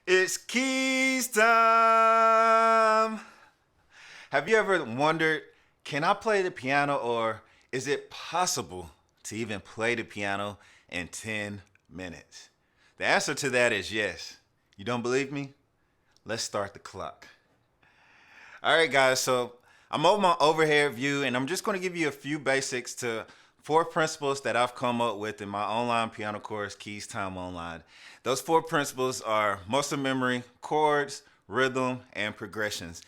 It's keys time. Have you ever wondered, can I play the piano, or is it possible to even play the piano in 10 minutes? The answer to that is yes. You don't believe me? Let's start the clock. All right, guys, so I'm on my overhead view, and I'm just going to give you a few basics to 4 principles that I've come up with in my online piano course, KeyZ Time Online. Those 4 principles are muscle memory, chords, rhythm, and progressions.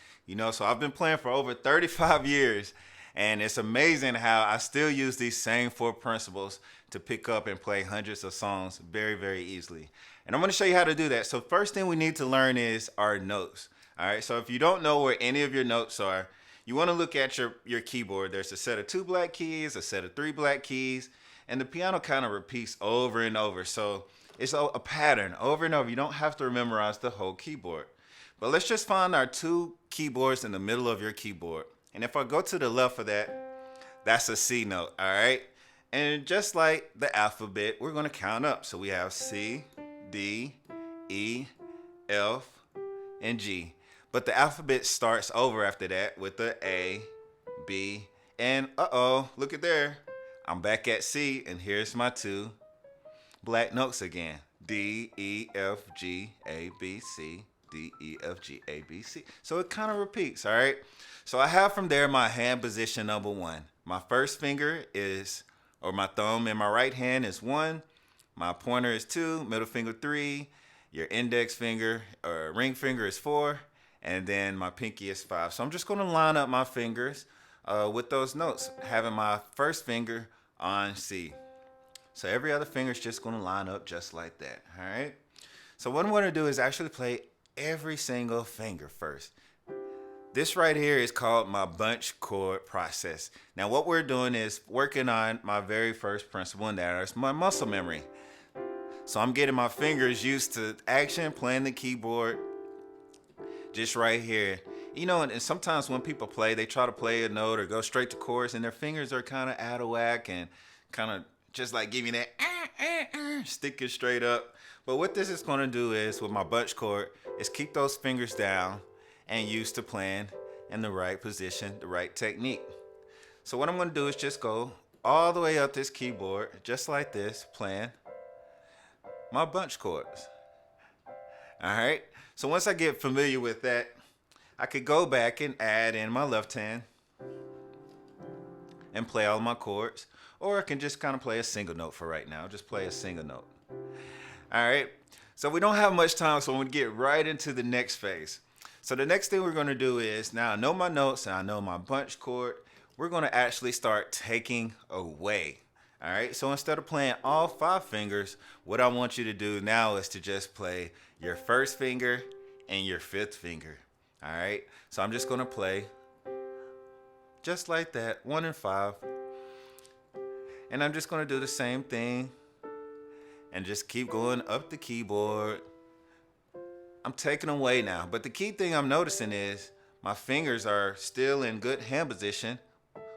So I've been playing for over 35 years, and it's amazing how I still use these same 4 principles to pick up and play hundreds of songs very, very easily. And I'm going to show you how to do that. So first thing we need to learn is our notes. All right, so if you don't know where any of your notes are, you want to look at your keyboard. There's a set of 2 black keys, a set of 3 black keys, and the piano kind of repeats over and over. So it's a pattern over and over. You don't have to memorize the whole keyboard. But let's just find our 2 keyboards in the middle of your keyboard. And if I go to the left of that, that's a C note, all right? And just like the alphabet, we're going to count up. So we have C, D, E, F, and G. But the alphabet starts over after that with the A, B, and look at there. I'm back at C, and here's my 2 black notes again. D, E, F, G, A, B, C. D, E, F, G, A, B, C. So it kind of repeats, all right? So I have from there my hand position number 1. My first finger is, or my thumb in my right hand is 1. My pointer is 2, middle finger 3. Your index finger or ring finger is 4. And then my pinky is 5. So I'm just going to line up my fingers with those notes, having my first finger on C. So every other finger is just going to line up just like that, all right? So what I'm going to do is actually play every single finger first. This right here is called my bunch chord process. Now what we're doing is working on my very first principle, and that is my muscle memory. So I'm getting my fingers used to action, playing the keyboard, just right here. And sometimes when people play, they try to play a note or go straight to chords, and their fingers are kind of out of whack and kind of just like giving that sticking straight up. But what this is going to do is, with my bunch chord, is keep those fingers down and used to playing in the right position, the right technique. So what I'm going to do is just go all the way up this keyboard, just like this, playing my bunch chords. All right. So once I get familiar with that, I could go back and add in my left hand and play all my chords. Or I can just kind of play a single note for right now. Just play a single note. All right. So we don't have much time, so I'm going to get right into the next phase. So the next thing we're going to do is, now I know my notes and I know my bunch chord. We're going to actually start taking away. All right. So instead of playing all 5 fingers, what I want you to do now is to just play your first finger and your 5th finger. All right. So I'm just going to play just like that, 1 and 5. And I'm just going to do the same thing and just keep going up the keyboard. I'm taking away now. But the key thing I'm noticing is my fingers are still in good hand position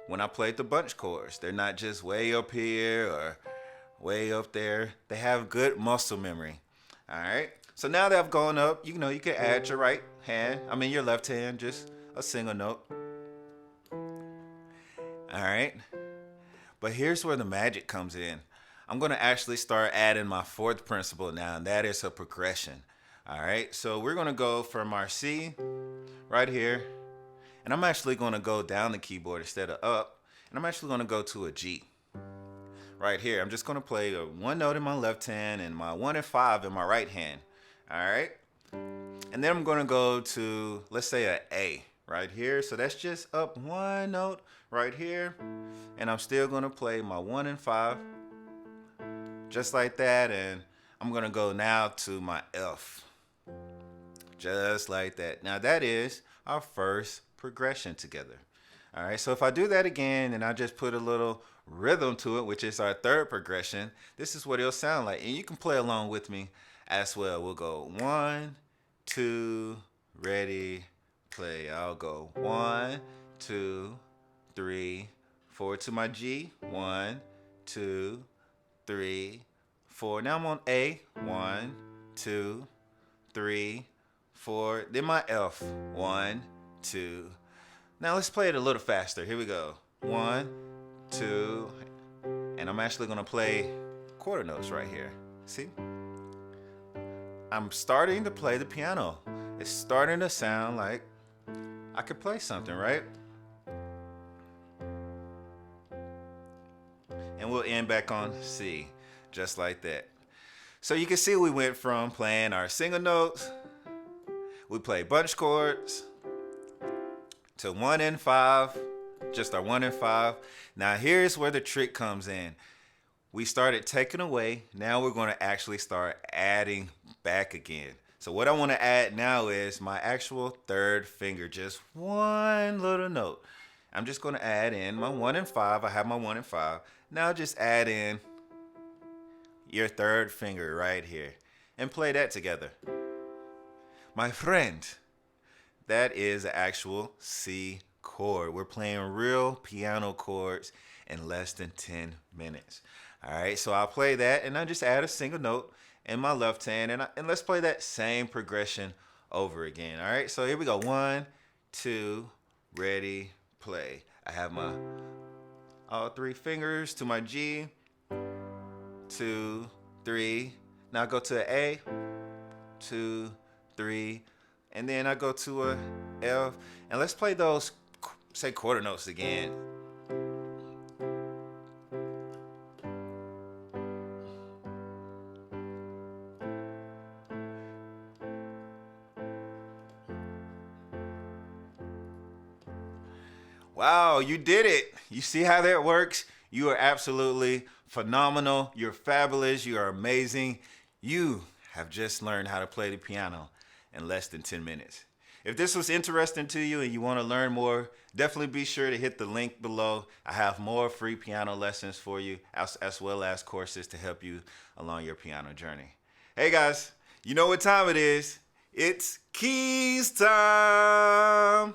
when I played the bunch chords. They're not just way up here or way up there. They have good muscle memory. All right. So now that I've gone up, you can add your your left hand, just a single note. All right. But here's where the magic comes in. I'm going to actually start adding my 4th principle now, and that is a progression. All right. So we're going to go from our C right here, and I'm actually going to go down the keyboard instead of up, and I'm actually going to go to a G. Right here, I'm just going to play a 1 note in my left hand and my 1 and 5 in my right hand. All right. And then I'm going to go to, let's say, an A right here. So that's just up 1 note right here. And I'm still going to play my 1 and 5 just like that. And I'm going to go now to my F just like that. Now that is our first progression together. All right, so if I do that again and I just put a little rhythm to it, which is our 3rd progression, this is what it'll sound like. And you can play along with me as well. We'll go 1, 2, ready, play. I'll go 1, 2, 3, 4 to my G. 1, 2, 3, 4. Now I'm on A. 1, 2, 3, 4, then my F. 1, 2. Now let's play it a little faster. Here we go. 1, 2, and I'm actually gonna play quarter notes right here. See? I'm starting to play the piano. It's starting to sound like I could play something, right? And we'll end back on C, just like that. So you can see we went from playing our single notes, we played bunch chords, to 1 and 5, just our 1 and 5. Now here's where the trick comes in. We started taking away, now we're gonna actually start adding back again. So what I wanna add now is my actual third finger, just one little note. I'm just gonna add in my 1 and 5, I have my 1 and 5. Now just add in your third finger right here and play that together. My friend, that is an actual C chord. We're playing real piano chords in less than 10 minutes. All right, so I'll play that and I just add a single note in my left hand and let's play that same progression over again. All right, so here we go. 1, 2, ready, play. I have my all 3 fingers to my G, 2, 3. Now I go to an A, 2, 3, and then I go to a F. And let's play those, say, quarter notes again. Wow, you did it. You see how that works? You are absolutely phenomenal. You're fabulous. You are amazing. You have just learned how to play the piano in less than 10 minutes. If this was interesting to you and you want to learn more, definitely be sure to hit the link below. I have more free piano lessons for you, as well as courses to help you along your piano journey. Hey guys, you know what time it is. It's KeyZ time.